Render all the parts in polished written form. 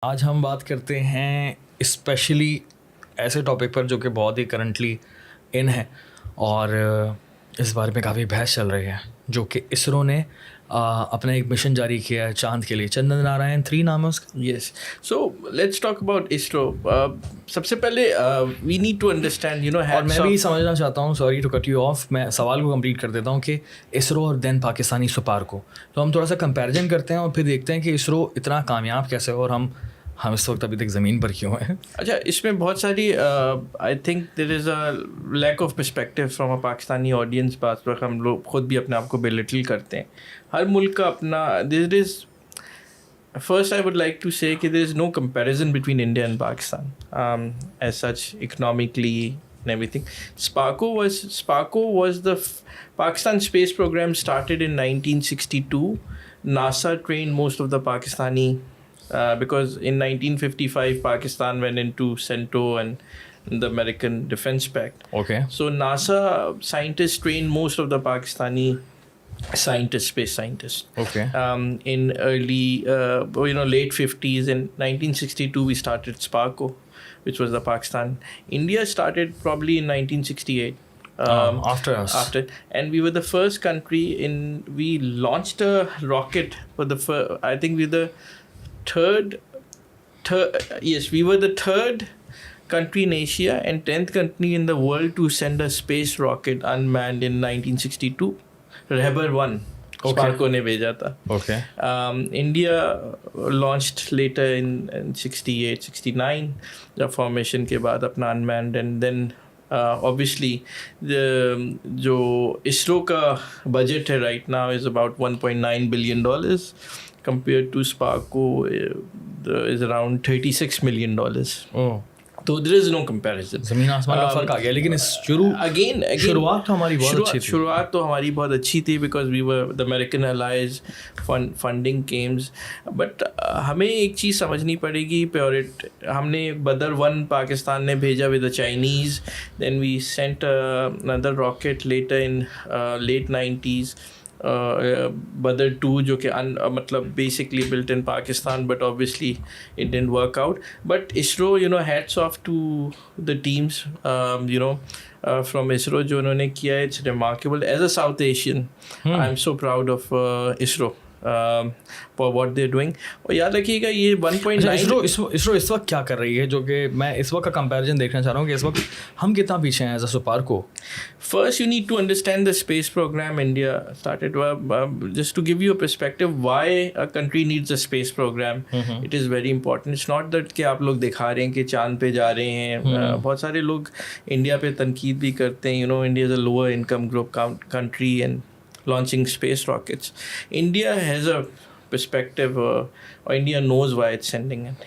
आज हम बात करते हैं स्पेशली ऐसे टॉपिक पर जो कि बहुत ही करंटली इन है और इस बारे में काफ़ी बहस चल रही है, जो कि इसरो ने अपना एक मिशन जारी किया है चांद के लिए। चंद्र नारायण 3 नाम है उसका। Yes. So let's talk about ISRO. सबसे पहले we need to understand, you know, और मैं भी समझना चाहता हूँ, sorry to cut you off, मैं सवाल को कंप्लीट कर देता हूँ कि इसरो और देन पाकिस्तानी सुपारको, तो हम थोड़ा सा कंपैरिजन करते हैं और फिर देखते हैं कि इसरो इतना कामयाब कैसे हो और हम इस वक्त अभी तक ज़मीन पर क्यों हैं। अच्छा, इसमें बहुत सारी I think there is a lack of perspective from a Pakistani audience. बात पर हम लोग खुद भी अपने आप को बेलिटल करते हैं। हर मुल्क का अपना, there is first I would like to say that there is no comparison between India and Pakistan as such economically and everything. SUPARCO was the Pakistan space program started in 1962. NASA trained most of the Pakistani because in 1955 Pakistan went into CENTO and the American Defense Pact. Okay. So NASA scientists trained most of the Pakistani space scientists. Okay. In early, late 50s, in 1962 we started SUPARCO, which was the Pakistan. India started probably in 1968. After us. And we were the first country we launched a rocket for I think we were the third, we were the third country in Asia and 10th country in the world to send a space rocket unmanned in 1962. Reber 1 SUPARCO ने भेजा था. Okay. India launched later in 68, 69 जब formation के बाद अपना unmanned, and then obviously जो ISRO का budget है right now is about $1.9 billion compared to SUPARCO is around $36 million. Oh. तो there is no comparison. ज़मीन आसमान का फ़र्क आ गया, लेकिन शुरुआत तो हमारी बहुत अच्छी थी. शुरुआत तो हमारी बहुत अच्छी थी because we were the American allies, funding came. But हमें एक चीज़ समझनी पड़ेगी. हमने बदर 1 पाकिस्तान ने भेजा with the Chinese. Then we sent another rocket later in late 90s. Badr 2 जो कि मतलब basically built in Pakistan, but obviously it didn't work out. But ISRO, hats off to the teams from ISRO जो उन्होंने किया है. It's remarkable. As a South Asian, I'm so proud of ISRO for what they're doing. और याद रखिएगा ये 1.9 इसरो इस वक्त क्या कर रही है, जो कि मैं इस वक्त का कंपैरिजन देखना चाह रहा हूँ कि इस वक्त हम कितना पीछे हैं as a SUPARCO. First, you need to understand the space program India started. Just to give you a perspective, why a country needs a space program, it is very important. It's not that कि आप लोग दिखा रहे हैं कि चांद पे जा रहे हैं. बहुत सारे लोग इंडिया पे तनकीद भी करते हैं. India is a lower income group country and launching space rockets. India has a perspective, or India knows why it's sending it.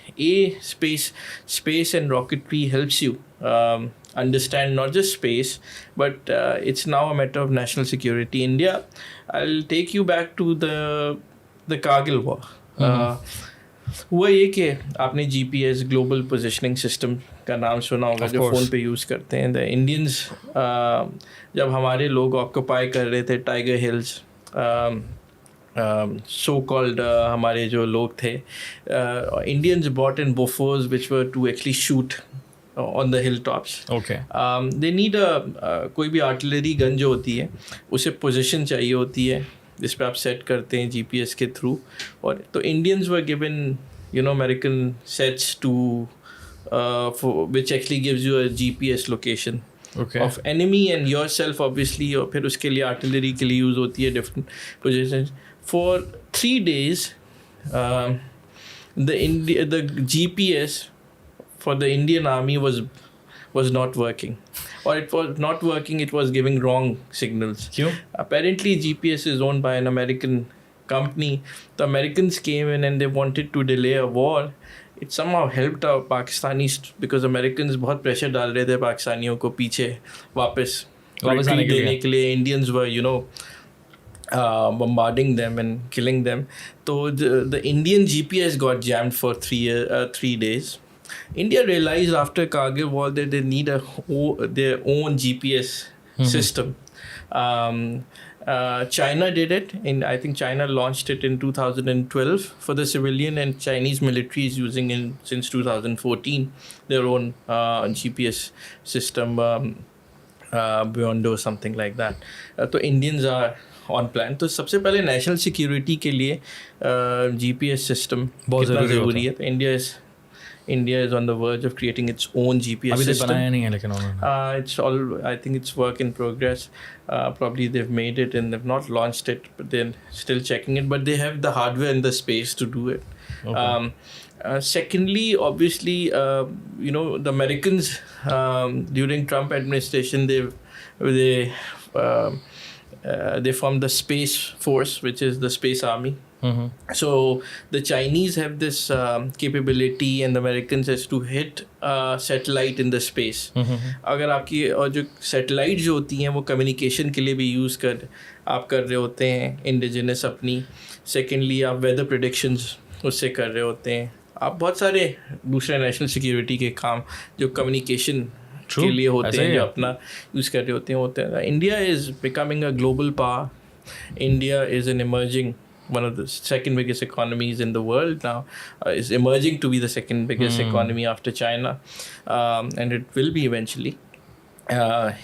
Space and rocketry helps you understand not just space, but it's now a matter of national security. India, I'll take you back to the Kargil war. हुआ ये कि आपने GPS global positioning system का नाम सुना होगा, जो phone पे यूज़ करते हैं. द इंडियंस जब हमारे लोग ऑक्यूपाई कर रहे थे टाइगर हिल्स, सो कॉल्ड हमारे जो लोग थे, Indians bought in Bofors which were to actually shoot on the hilltops. Okay. They need कोई भी आर्टिलरी गन जो होती है उसे पोजीशन चाहिए होती है जिस पे आप सेट करते हैं GPS के थ्रू. और तो Indians were given American sets to which actually gives you a GPS location of enemy and yourself obviously. और फिर उसके लिए आर्टिलरी के लिए यूज़ होती है different position. For 3 days the GPS for the Indian army was not working, or it was not working, it was giving wrong signals. Apparently GPS is owned by an American company. The Americans came in and they wanted to delay a war. It somehow helped our Pakistanis because Americans बहुत pressure डाल रहे थे पाकिस्तानियों को पीछे वापस retreat देने के लिए. Indians were bombarding them and killing them. So the Indian GPS got jammed for 3 days. India realized after Kargil war that they need their own GPS system. China did it I think China launched it in 2012 for the civilian, and Chinese military is using it since 2014 their own GPS system, beyond or something like that. So Indians are on plan. तो सबसे पहले national security के लिए GPS system बहुत कितना ज़रूरी है. तो India is on the verge of creating its own GPS अभी तक system. बनाया नहीं है लेकिन उन्होंने. It's all, I think it's work in progress. Probably they've made it and they've not launched it, but they're still checking it. But they have the hardware and the space to do it. Okay. Secondly, obviously, the Americans during Trump administration, they formed the Space Force, which is the Space Army. Mm-hmm. So the Chinese have this capability, and the Americans has to hit satellite in the space. Mm-hmm. अगर आपकी और जो satellite जो होती हैं वो communication के लिए भी यूज़ आप कर रहे होते हैं इंडिजिनस अपनी. सेकेंडली आप वेदर प्रेडिक्शंस उससे कर रहे होते हैं. आप बहुत सारे दूसरे नेशनल सिक्योरिटी के काम जो कम्युनिकेशन के लिए होते हैं जो अपना यूज़ कर रहे होते हैं. India is becoming a global power. India is an emerging one of the second biggest economies in the world now, is emerging to be the second biggest economy after China, and it will be eventually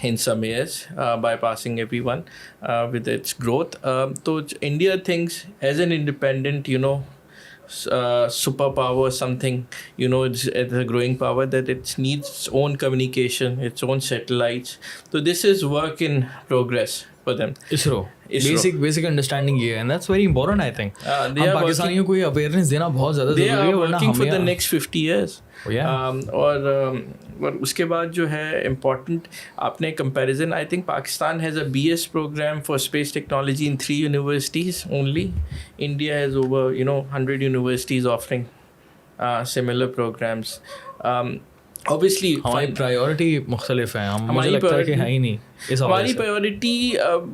in some years, bypassing everyone with its growth. So India thinks as an independent, superpower, something, it's a growing power, that it needs its own communication, its own satellites. So this is work in progress for them. ISRO. Basic understanding ये है, and that's very important, I think. हम पाकिस्तानियों को ये awareness देना बहुत ज़्यादा ज़रूरी है, वरना working for the next 50 years. Oh, yeah. और उसके बाद जो है important, आपने comparison, I think Pakistan has a BS program for space technology in 3 universities only. India has over 100 universities offering similar programs. Obviously हमारी प्रायोरिटी मुख्तलिफ है. मुझे लगता है कि है ही नहीं इस हमारी priority.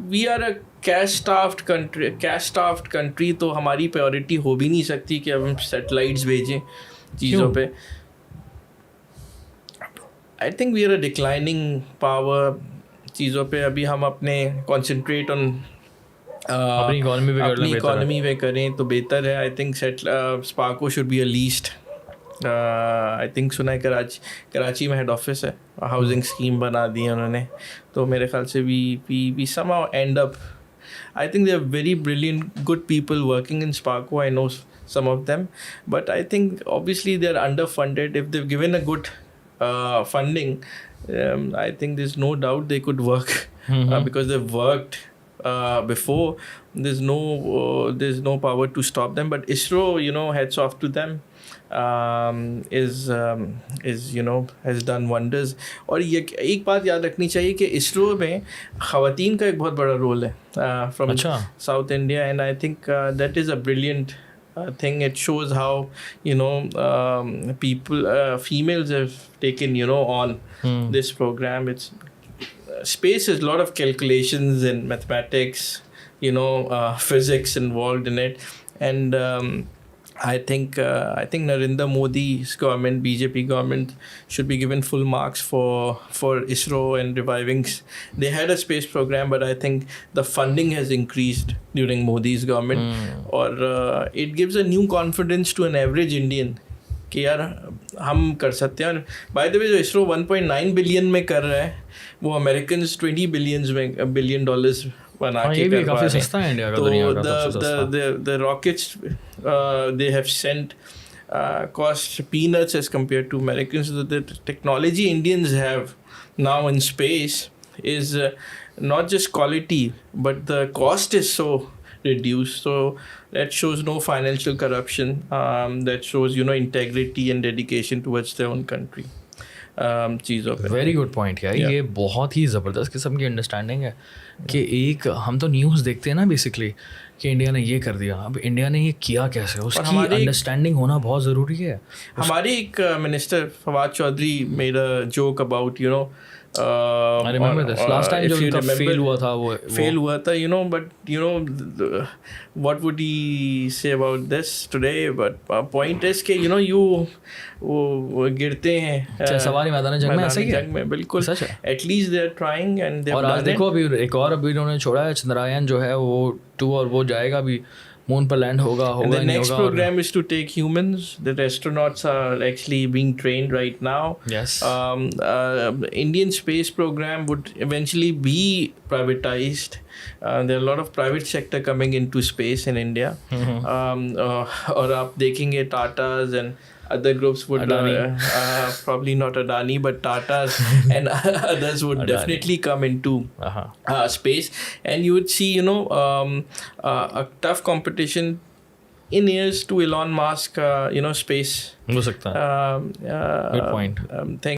We are a cash strapped country, तो हमारी प्रायोरिटी हो भी नहीं सकती कि अब हम सैटेलाइट्स भेजें चीज़ों पे. I think we are a declining power चीज़ों पे. अभी हम अपने कॉन्सेंट्रेट ऑन अपनी इकॉनमी पे करें तो बेहतर है. I think Sparco should be a least. I think सुना है कराची में हेड ऑफिस है, हाउसिंग स्कीम बना दी है उन्होंने. तो मेरे ख्याल से we somehow end up, I think they are very brilliant, good people working in SUPARCO. I know some of them, but I think obviously they are underfunded. If they've given a good funding, I think there's no doubt they could work because they've worked before. There's no power to stop them. But ISRO, hats off to them. Has done wonders. और ये एक बात याद रखनी चाहिए कि इसरो में ख़वातीन का एक बहुत बड़ा रोल है from South India, and I think that is a brilliant thing. It shows how females have taken on this program. It's space is a lot of calculations and mathematics, physics involved in it, and I think Narendra Modi's government, BJP government, should be given full marks for ISRO and reviving. They had a space program, but I think the funding has increased during Modi's government, or it gives a new confidence to an average Indian कि यार हम कर सकते हैं. By the way जो ISRO 1.9 billion में कर रहा है वो अमेरिकन्स $20 बिलियन बना के कर पा रहे हैं. तो the rockets they have sent cost peanuts as compared to Americans. The technology Indians have now in space is not just quality, but the cost is so reduced. So that shows no financial corruption. That shows integrity and dedication towards their own country. चीज़ों पे. Very good point यार. ये बहुत ही ज़बरदस्त किस्म की understanding है कि एक हम तो न्यूज़ देखते हैं ना बेसिकली कि इंडिया ने ये कर दिया, अब इंडिया ने ये किया कैसे, उसकी हमारे अंडरस्टैंडिंग होना बहुत ज़रूरी है. हमारे एक minister Fawad Chaudhry made a joke about I remember this. Last time जो उनका फेल हुआ था but what would he say about this today? But point is कि वो गिरते हैं सवारी मैदान जंग में, ऐसा ही है. जंग में, बिल्कुल. सच है. At least they are trying and they have और आज done देखो it. अभी एक और अभी उन्होंने छोड़ा है, चंद्रयान जो है वो 2, और वो जाएगा भी मून पर लैंड होगा And the नहीं next होगा. program is to take humans. The astronauts are actually being trained right now. Yes. Indian space program would eventually be privatized. There are a lot of private sector coming into space in India. और आप देखेंगे Tatas and other groups would probably not Adani but Tatas and others would definitely come into space, and you would see a tough competition in years to Elon Musk space हो सकता है. Good point. Thank